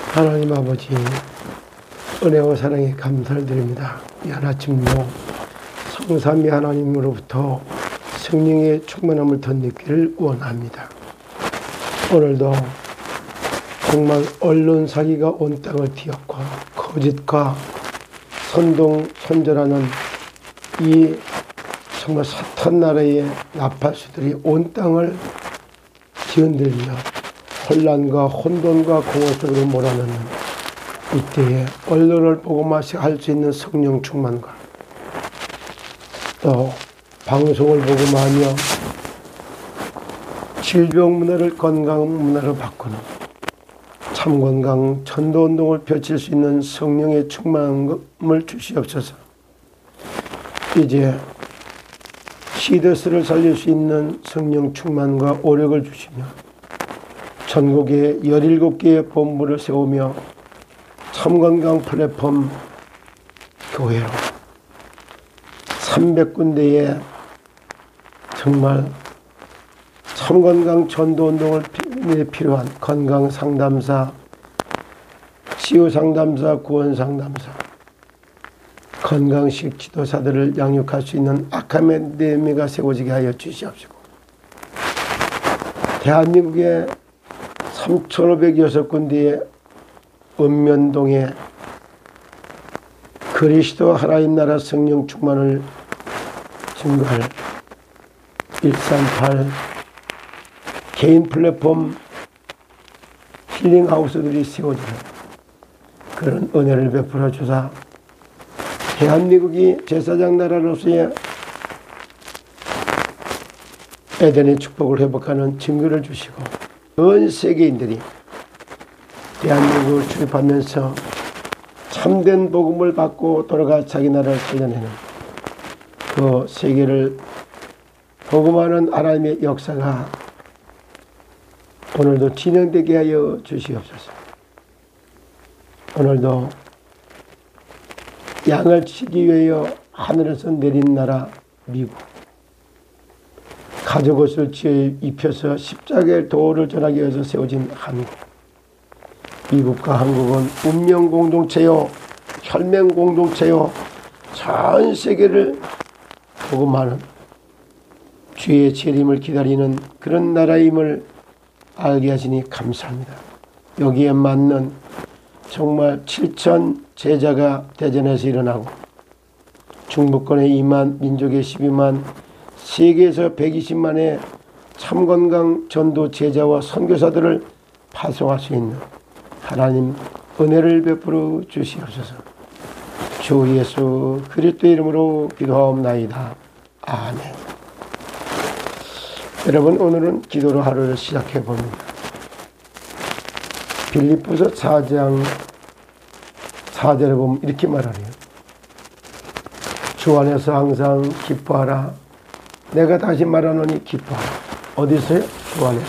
하나님 아버지, 은혜와 사랑에 감사를 드립니다. 이 아침도 성삼위 하나님으로부터 성령의 충만함을 덧입기를 원합니다. 오늘도 정말 언론 사기가 온 땅을 뒤엎고 거짓과 선동선절하는 이 정말 사탄 나라의 나팔수들이 온 땅을 뒤흔들며 혼란과 혼돈과 공허 속으로 몰아넣는 이때에 언론을 보고만 할 수 있는 성령 충만과 또 방송을 보고만 하며 질병 문화를 건강 문화로 바꾸는 참건강 전도운동을 펼칠 수 있는 성령의 충만함을 주시옵소서. 이제 시더스를 살릴 수 있는 성령 충만과 오력을 주시며 전국에 17개의 본부를 세우며 참건강 플랫폼 교회로 300군데의 정말 참건강 전도운동을 필요한 건강상담사, 치유상담사, 구원상담사, 건강식 지도사들을 양육할 수 있는 아카데미가 세워지게 하여 주시옵시고 대한민국의 3,506군데의 읍면동에 그리스도 하나님 나라 성령 충만을 증거할 138 개인 플랫폼 힐링하우스들이 세워지는 그런 은혜를 베풀어 주사 대한민국이 제사장 나라로서의 에덴의 축복을 회복하는 증거를 주시고 전 세계인들이 대한민국을 출입하면서 참된 복음을 받고 돌아가 자기 나라를 살려내는 그 세계를 복음하는 하나님의 역사가 오늘도 진행되게 하여 주시옵소서. 오늘도 양을 치기 위하여 하늘에서 내린 나라 미국, 가죽옷을 입혀서 십자가의 도를 전하기 위해서 세워진 한국, 미국과 한국은 운명 공동체요, 혈맹 공동체요, 전 세계를 복음하는 주의 재림을 기다리는 그런 나라임을 알게 하시니 감사합니다. 여기에 맞는 정말 7천 제자가 대전에서 일어나고 중부권에 2만, 민족에 12만, 세계에서 120만의 참건강 전도 제자와 선교사들을 파송할 수 있는 하나님 은혜를 베풀어 주시옵소서. 주 예수 그리스도의 이름으로 기도하옵나이다. 아멘. 여러분, 오늘은 기도로 하루를 시작해 봅니다. 빌립보서 4장 4절에 보면 이렇게 말하네요. 주 안에서 항상 기뻐하라. 내가 다시 말하노니 기뻐하라. 어디서요? 주 안에서.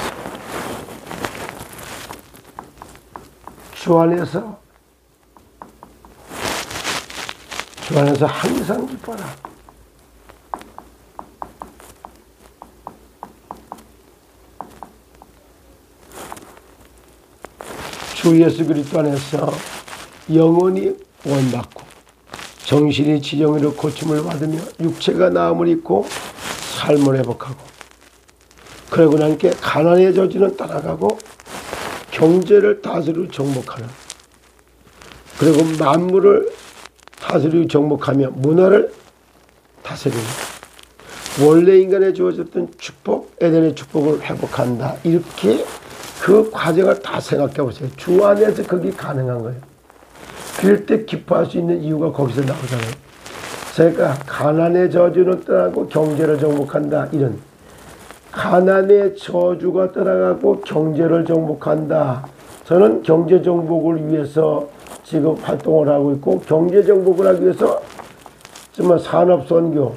주 안에서. 주 안에서 항상 기뻐하라. 주 예수 그리스도 안에서 영혼이 구원받고 정신이 지정으로 고침을 받으며 육체가 나음을 입고 삶을 회복하고 그러고 나니까 가난의 저주는 떠나가고 경제를 다스리고 정복하는 그리고 만물을 다스리고 정복하며 문화를 다스리는 원래 인간에 주어졌던 축복, 에덴의 축복을 회복한다. 이렇게 그 과정을 다 생각해 보세요. 주 안에서 그게 가능한 거예요. 그럴 때 기뻐할 수 있는 이유가 거기서 나오잖아요. 그러니까 가난의 저주는 떠나고 경제를 정복한다. 이런 가난의 저주가 떠나가고 경제를 정복한다. 저는 경제 정복을 위해서 지금 활동을 하고 있고 경제 정복을 하기 위해서 정말 산업 선교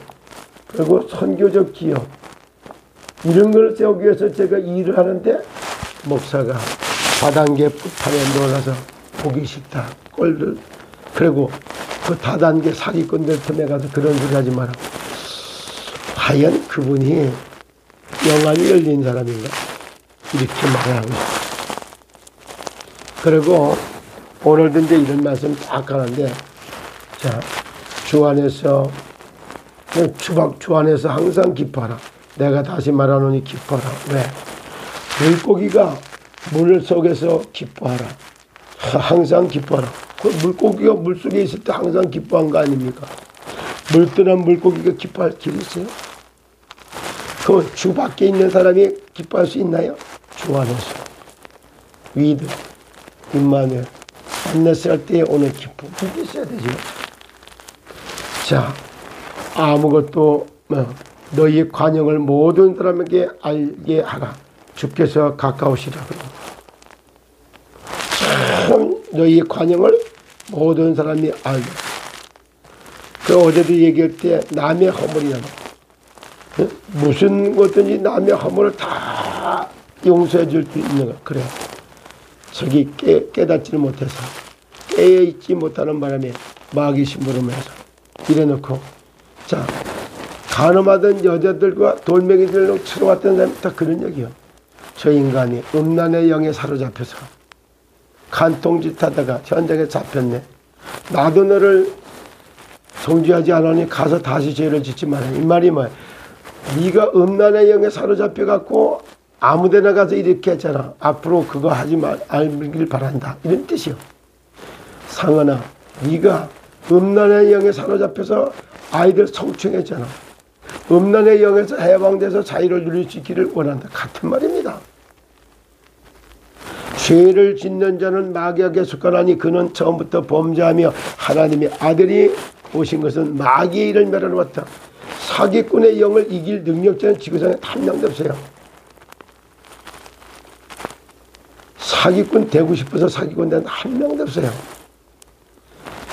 그리고 선교적 기업 이런 걸 세우기 위해서 제가 일을 하는데 목사가 다단계 판에 놀라서 고기 식당 꼴들 그리고 그 다단계 사기꾼들 틈에 가서 그런 소리 하지 마라. 과연 그분이 영안이 열린 사람인가? 이렇게 말을 하고 있어요. 그리고 오늘도 이제 이런 말씀 딱 하는데, 자, 주 안에서, 주 안에서 항상 기뻐하라. 내가 다시 말하노니 기뻐하라. 왜? 물고기가 물 속에서 기뻐하라. 항상 기뻐하라. 그 물고기가 물 속에 있을 때 항상 기뻐한 거 아닙니까? 물떠난 물고기가 기뻐할 길이 있어요? 그 주 밖에 있는 사람이 기뻐할 수 있나요? 주 안에서. 위드, 임마누엘, 만났을 할 때의 오늘 기쁨. 이게 있어야 되죠. 자, 아무것도 너희의 관용을 모든 사람에게 알게 하라. 주께서 가까우시라. 참 너희의 관용을 모든 사람이 알게. 그 어제도 얘기할 때 남의 허물이란 무슨 것든지 남의 허물을 다 용서해 줄 수 있는 거. 그래. 저기 깨닫지를 못해서 깨어있지 못하는 바람에 마귀 심부름해서 이래놓고, 자, 간음하던 여자들과 돌멩이들로 치러 왔던 사람이 다 그런 얘기요. 저 인간이 음란의 영에 사로잡혀서 간통짓 하다가 현장에 잡혔네. 나도 너를 정죄하지 않으니 가서 다시 죄를 짓지 마라. 이 말이 뭐야? 네가 음란의 영에 사로잡혀 갖고 아무데나 가서 이렇게 했잖아. 앞으로 그거 하지 말길 바란다. 이런 뜻이요. 상은아, 네가 음란의 영에 사로잡혀서 아이들 성추행했잖아. 음란의 영에서 해방돼서 자유를 누릴 수 있기를 원한다. 같은 말입니다. 죄를 짓는 자는 마귀에게 속하나니 그는 처음부터 범죄하며 하나님의 아들이 오신 것은 마귀의 일을 멸하러 왔다. 사기꾼의 영을 이길 능력자는 지구상에 한 명도 없어요. 사기꾼 되고 싶어서 사기꾼 되는 한 명도 없어요.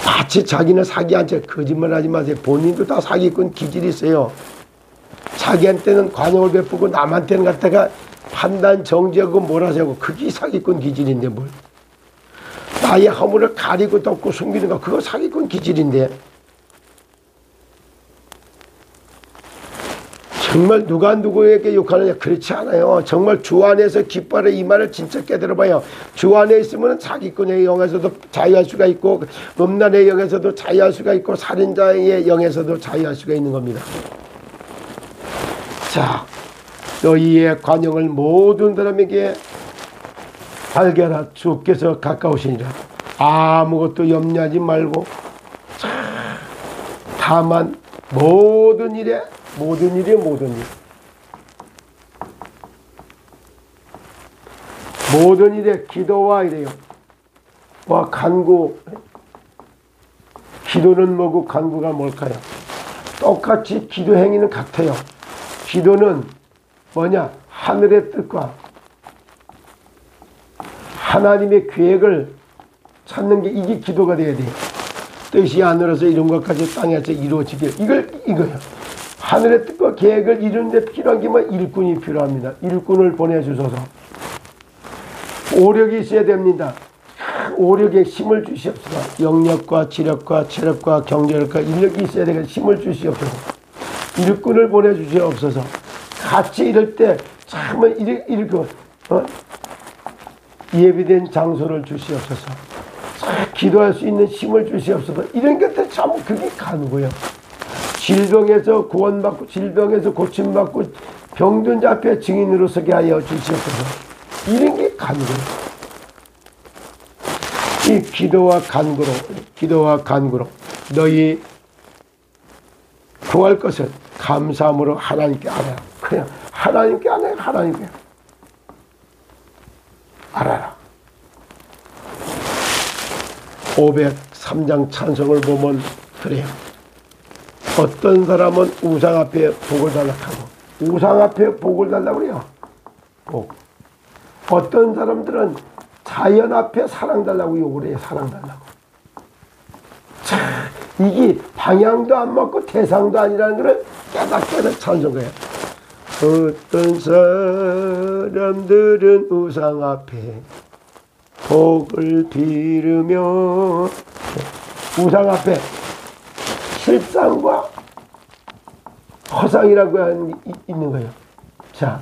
마치 자기는 사기한테 거짓말하지 마세요. 본인도 다 사기꾼 기질이 있어요. 자기한테는 관용을 베푸고 남한테는 갖다가 판단 정지하고 몰아세우고, 그게 사기꾼 기질인데 뭘. 나의 허물을 가리고 덮고 숨기는 거, 그거 사기꾼 기질인데. 정말 누가 누구에게 욕하느냐? 그렇지 않아요. 정말 주 안에서 기뻐하라, 이 말을 진짜 깨달아봐요. 주 안에 있으면 사기꾼의 영에서도 자유할 수가 있고, 음란의 영에서도 자유할 수가 있고, 살인자의 영에서도 자유할 수가 있는 겁니다. 자, 너희의 관용을 모든 사람에게 알게 하라. 주께서 가까우시니라. 아무것도 염려하지 말고, 다만 모든 일에 모든 일. 모든 일에 기도와 이래요. 와, 간구. 기도는 뭐고 간구가 뭘까요? 똑같이 기도 행위는 같아요. 기도는 뭐냐? 하늘의 뜻과 하나님의 계획을 찾는 게, 이게 기도가 돼야 돼요. 뜻이 하늘에서 이룬 것까지 땅에서 이루어지게. 이거예요. 하늘의 뜻과 계획을 이루는 데 필요한 게 뭐? 일꾼이 필요합니다. 일꾼을 보내주소서. 오력이 있어야 됩니다. 오력에 힘을 주시옵소서. 영력과 지력과 체력과 경제력과 인력이 있어야 되겠다. 힘을 주시옵소서. 일꾼을 보내주시옵소서. 같이 이럴 때 참을 예비된 장소를 주시옵소서. 기도할 수 있는 힘을 주시옵소서. 이런 것들 참 그게 가능해요. 질병에서 구원받고, 질병에서 고침받고, 병든 자 앞에 증인으로 서게 하여 주시옵소서. 이런 게 간구예요. 이 기도와 간구로 너희 구할 것을 감사함으로 하나님께 알아라. 그냥 하나님께 알아요. 하나님께 알아라. 503장 찬송을 보면 그래요. 어떤 사람은 우상 앞에 복을 달라고 하고, 우상 앞에 복을 달라고 그래요. 복. 어떤 사람들은 자연 앞에 사랑 달라고 욕을 해요. 사랑 달라고. 자, 이게 방향도 안 맞고 대상도 아니라는 것을 깨닫게 찬송해요. 어떤 사람들은 우상 앞에 복을 빌으며, 우상 앞에 실상과 허상이라고 있는 거예요. 자,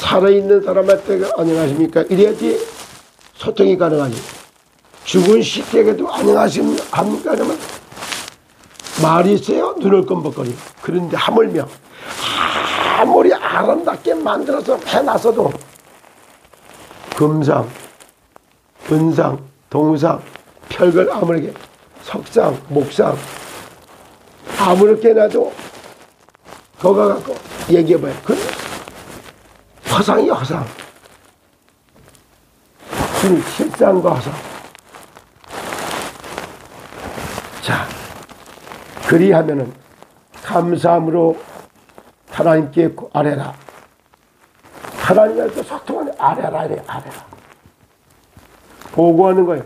살아있는 사람한테 안녕하십니까? 이래야지 소통이 가능하지. 죽은 시댁에도 안녕하십니까 그러면 말이 있어요? 눈을 껌벅거리고. 그런데 하물며 아무리 아름답게 만들어서 해놨어도 금상, 은상, 동상, 별걸 아무렇게 석상, 목상 아무렇게 해놔도 거가 갖고 얘기해봐요. 그건 허상이요, 허상. 실상과 허상. 자, 그리하면은 감사함으로 하나님께 아뢰라. 하나님한테 소통하는 아뢰라 이래. 아뢰라. 보고하는 거예요.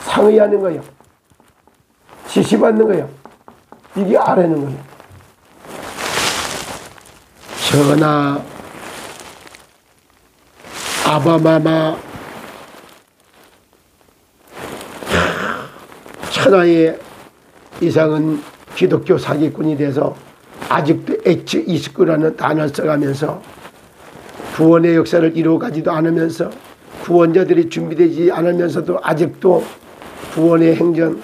상의하는 거예요. 지시받는 거예요. 이게 아뢰는 거예요. 전하 아바마마 천하의 이상은 기독교 사기꾼이 돼서 아직도 H29라는 단어를 써가면서 구원의 역사를 이루어가지도 않으면서 구원자들이 준비되지 않으면서도 아직도 구원의 행전,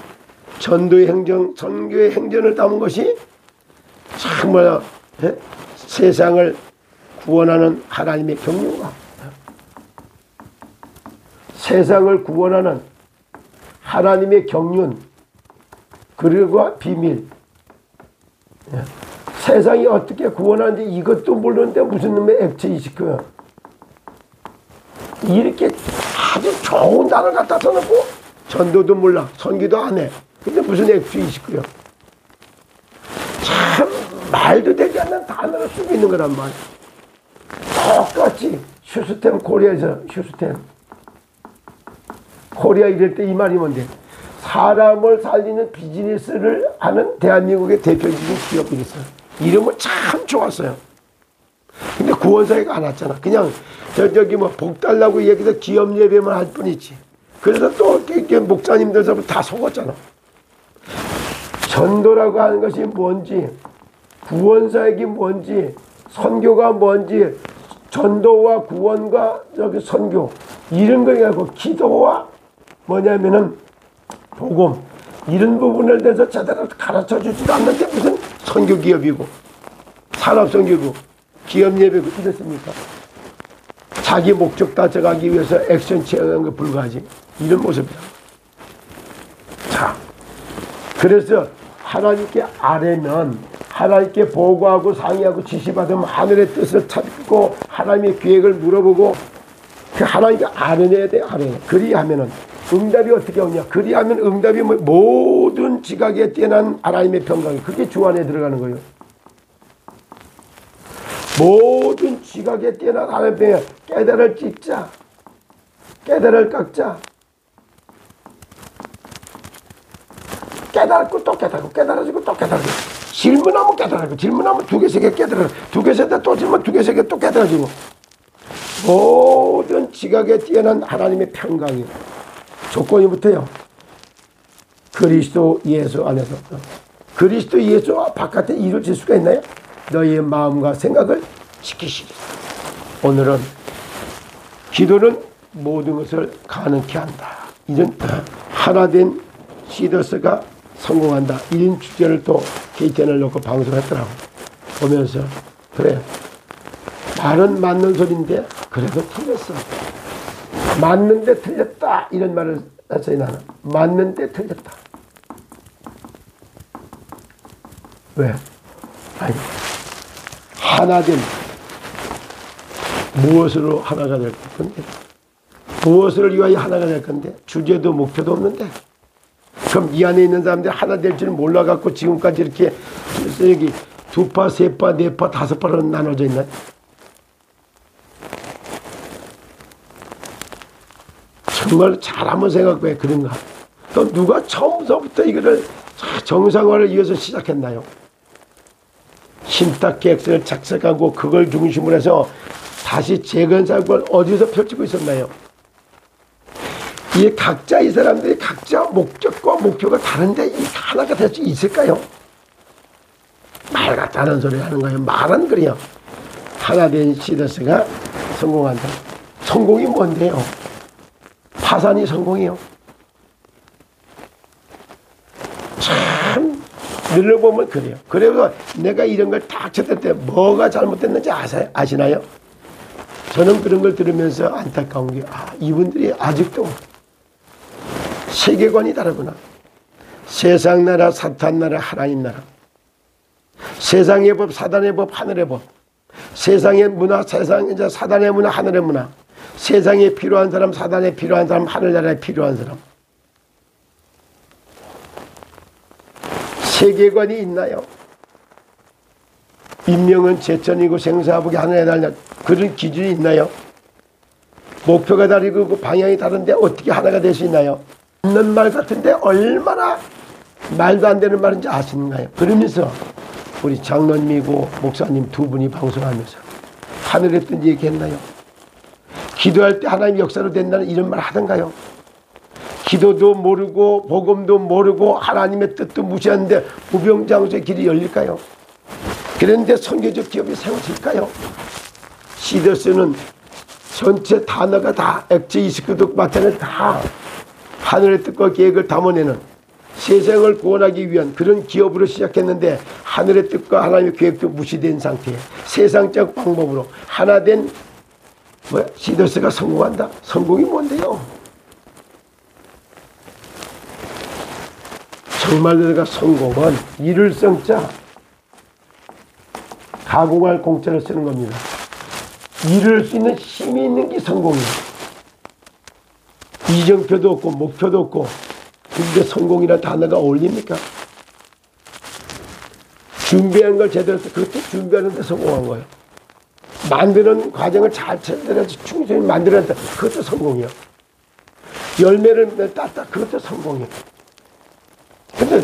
전도의 행전, 선교의 행전을 담은 것이 정말 세상을 구원하는 하나님의 경륜과 세상을 구원하는 하나님의 경륜 그리고 비밀. 세상이 어떻게 구원하는지 이것도 모르는데 무슨 놈의 F29 이렇게 아주 좋은 단어를 갖다 써놓고 전도도 몰라 선교도 안 해. 근데 무슨 F29요. 참 말도 되지 않는 단어를 쓰고 있는 거란 말이야. 똑같이 휴스템 코리아에서 휴스템 코리아 이럴 때 이 말이 뭔데 사람을 살리는 비즈니스를 하는 대한민국의 대표적인 기업이 있어요. 이름은 참 좋았어요. 근데 구원사회가 안 왔잖아. 그냥 저기 뭐 복 달라고 얘기해서 기업 예배만 할 뿐이지. 그래서 또 목사님들 다 속았잖아. 전도라고 하는 것이 뭔지 구원사역이 뭔지 선교가 뭔지 전도와 구원과 저기 선교 이런 거 갖고 기도와 뭐냐면은 복음 이런 부분을 대해서 제대로 가르쳐 주지도 않는데 무슨 선교 기업이고 산업 선교고 기업 예배고 이렇습니까? 자기 목적達成하기 위해서 액션 취하는 거 불가하지. 이런 모습이다. 자, 그래서 하나님께 아뢰면 하나님께 보고하고 상의하고 지시받으면 하늘의 뜻을 찾고 하나님의 계획을 물어보고 그 하나님께 아뢰내야 돼. 아뢰내. 그리하면은 응답이 어떻게 오냐. 그리하면 응답이 뭐 모든 지각에 뛰어난 하나님의 평강이 그게 주 안에 들어가는 거예요. 모든 지각에 뛰어난 하나님의 깨달을 찢자 깨달을 깎자 깨달고 또 깨달고 깨달아지고 또 깨달고 질문하면 깨달고 질문하면 두 개 세 개 깨달아 두 개 세 개 또 질문 두 개 세 개 또 깨달아지고 모든 지각에 뛰어난 하나님의 평강이 조건이 붙어요. 그리스도 예수 안에서 그리스도 예수 바깥에 이루어질 수가 있나요? 너희의 마음과 생각을 지키시리. 오늘은 기도는 모든 것을 가능케 한다. 이런 하나된 시더스가 성공한다. 이런 주제를 또 KTN을 놓고 방송했더라고. 보면서 그래 말은 맞는 소리인데 그래도 틀렸어. 맞는데 틀렸다 이런 말을 했어요. 나는 맞는데 틀렸다. 왜? 아니 하나된 무엇으로 하나가 될 건데 무엇을 위하여 하나가 될 건데 주제도 목표도 없는데 그럼 이 안에 있는 사람들이 하나 될 줄 몰라갖고 지금까지 이렇게 여기 두 파, 세 파, 네 파, 다섯 파로 나눠져 있나? 정말 잘 한번 생각해. 그런가? 또 누가 처음부터 이거를 정상화를 위해서 시작했나요? 신탁 계획서를 작성하고 그걸 중심으로 해서 다시 재건사역을 어디서 펼치고 있었나요? 이 각자 이 사람들이 각자 목적과 목표가 다른데 이 하나가 될 수 있을까요? 말 같다는 소리 하는 거예요. 말은 그래요. 하나 된 시더스가 성공한다. 성공이 뭔데요? 파산이 성공이요. 참 늘려보면 그래요. 그래서 내가 이런 걸 딱 쳤을 때 뭐가 잘못됐는지 아시나요? 저는 그런 걸 들으면서 안타까운 게 이분들이 아직도 세계관이 다르구나. 세상 나라, 사탄 나라, 하나님 나라. 세상의 법, 사단의 법, 하늘의 법. 세상의 문화, 사단의 문화, 하늘의 문화. 세상에 필요한 사람, 사단에 필요한 사람, 하늘나라에 필요한 사람. 세계관이 있나요? 인명은 제천이고 생사하복이 하늘에 달려. 그런 기준이 있나요? 목표가 다르고 방향이 다른데 어떻게 하나가 될 수 있나요? 없는 말 같은데 얼마나 말도 안 되는 말인지 아시는가요? 그러면서 우리 장로님이고 목사님 두 분이 방송하면서 하늘에 뜬 얘기했나요? 기도할 때 하나님 역사로 된다는 이런 말 하던가요? 기도도 모르고 복음도 모르고 하나님의 뜻도 무시하는데 무병장수의 길이 열릴까요? 그런데 선교적 기업이 세워질까요? 시더스는 전체 단어가 다 액체 29도 마찬가지 다 하늘의 뜻과 계획을 담아내는 세상을 구원하기 위한 그런 기업으로 시작했는데 하늘의 뜻과 하나님의 계획도 무시된 상태에 세상적 방법으로 하나된 시더스가 성공한다. 성공이 뭔데요? 정말 내가 성공은 이룰 성자 가공할 공자를 쓰는 겁니다. 이룰 수 있는 힘이 있는 게 성공이에요. 이정표도 없고 목표도 없고 근데 성공이라는 단어가 어울립니까? 준비한 걸 제대로 해서 그것도 준비하는 데 성공한 거예요. 만드는 과정을 잘 제대로 충실히 만들었다. 그것도 성공이에요. 열매를 땄다. 그것도 성공이에요. 근데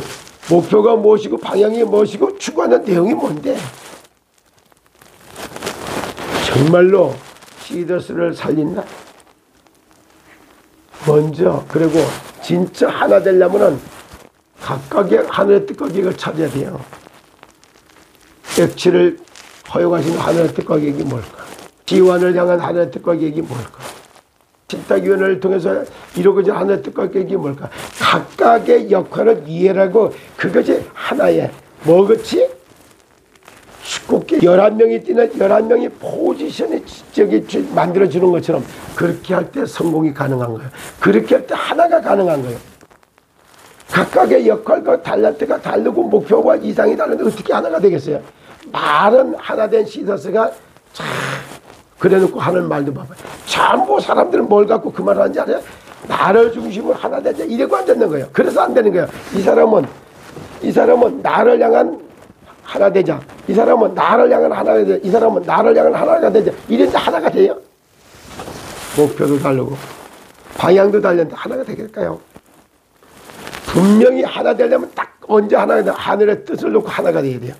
목표가 무엇이고 방향이 무엇이고 추구하는 내용이 뭔데? 정말로 시더스를 살린다? 먼저 그리고 진짜 하나 되려면 각각의 하늘의 뜻과 계획을 찾아야 돼요. 액치를 허용하시는 하늘의 뜻과 계획이 뭘까? 지원을 향한 하늘의 뜻과 계획이 뭘까? 식탁위원회를 통해서 이루어진 하늘의 뜻과 계획이 뭘까? 각각의 역할을 이해하고 그것이 하나의 뭐겠지? 쉽게 11명이 뛰는 11명이 포지션이 만들어주는 것처럼 그렇게 할 때 성공이 가능한 거예요. 그렇게 할 때 하나가 가능한 거예요. 각각의 역할과 달란트가 다르고 목표와 이상이 다른데 어떻게 하나가 되겠어요? 말은 하나된 시더스가 참 그래놓고 하는 말도 봐봐요. 전부 사람들은 뭘 갖고 그 말을 하는지 알아요? 나를 중심으로 하나 되자 이래고 앉았는 거예요. 그래서 안 되는 거예요. 이 사람은 나를 향한 하나 되자. 이 사람은 나를 향한 하나가 되자. 이 사람은 나를 향한 하나가 되자. 이랬는데 하나가 돼요? 목표도 다르고 방향도 다른데 하나가 되겠을까요? 분명히 하나 되려면 딱 언제 하나가 돼? 하늘의 뜻을 놓고 하나가 돼야 돼요.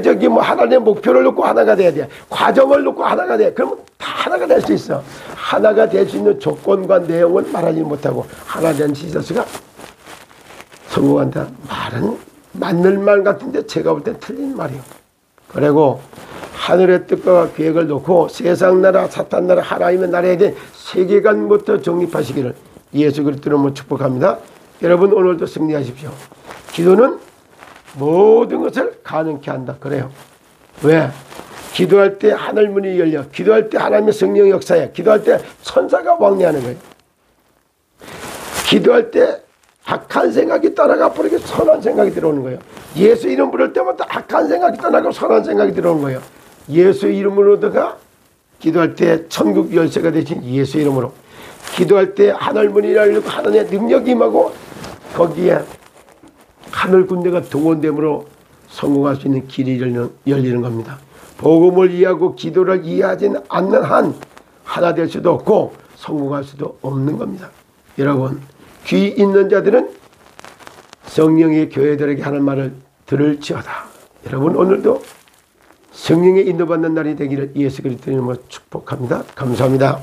저기 하나님의 목표를 놓고 하나가 돼야 돼. 과정을 놓고 하나가 돼. 그러면 다 하나가 될 수 있어. 하나가 될 수 있는 조건과 내용은 말하지 못하고 하나 된 시더스가 성공한다. 말은 맞는 말 같은데 제가 볼 땐 틀린 말이에요. 그리고 하늘의 뜻과 계획을 놓고 세상 나라, 사탄 나라, 하나님의 나라에 대한 세계관부터 정립하시기를 예수 그리스도로 축복합니다. 여러분 오늘도 승리하십시오. 기도는 모든 것을 가능케 한다. 그래요. 왜? 기도할 때 하늘문이 열려. 기도할 때 하나님의 성령 역사에. 기도할 때 천사가 왕래하는 거예요. 기도할 때 악한 생각이 떠나가 버리게 선한 생각이 들어오는 거예요. 예수 이름 부를 때마다 악한 생각이 떠나고 선한 생각이 들어오는 거예요. 예수 이름으로다가 기도할 때 천국 열쇠가 되신 예수 이름으로 기도할 때 하늘문이 열리고 하나님의 능력이 임하고 거기에 하늘 군대가 동원됨으로 성공할 수 있는 길이 열리는 겁니다. 복음을 이해하고 기도를 이해하지 않는 한 하나 될 수도 없고 성공할 수도 없는 겁니다. 여러분 귀 있는 자들은 성령의 교회들에게 하는 말을 들을지어다. 여러분 오늘도 성령의 인도받는 날이 되기를 예수 그리스도의 이름으로 축복합니다. 감사합니다.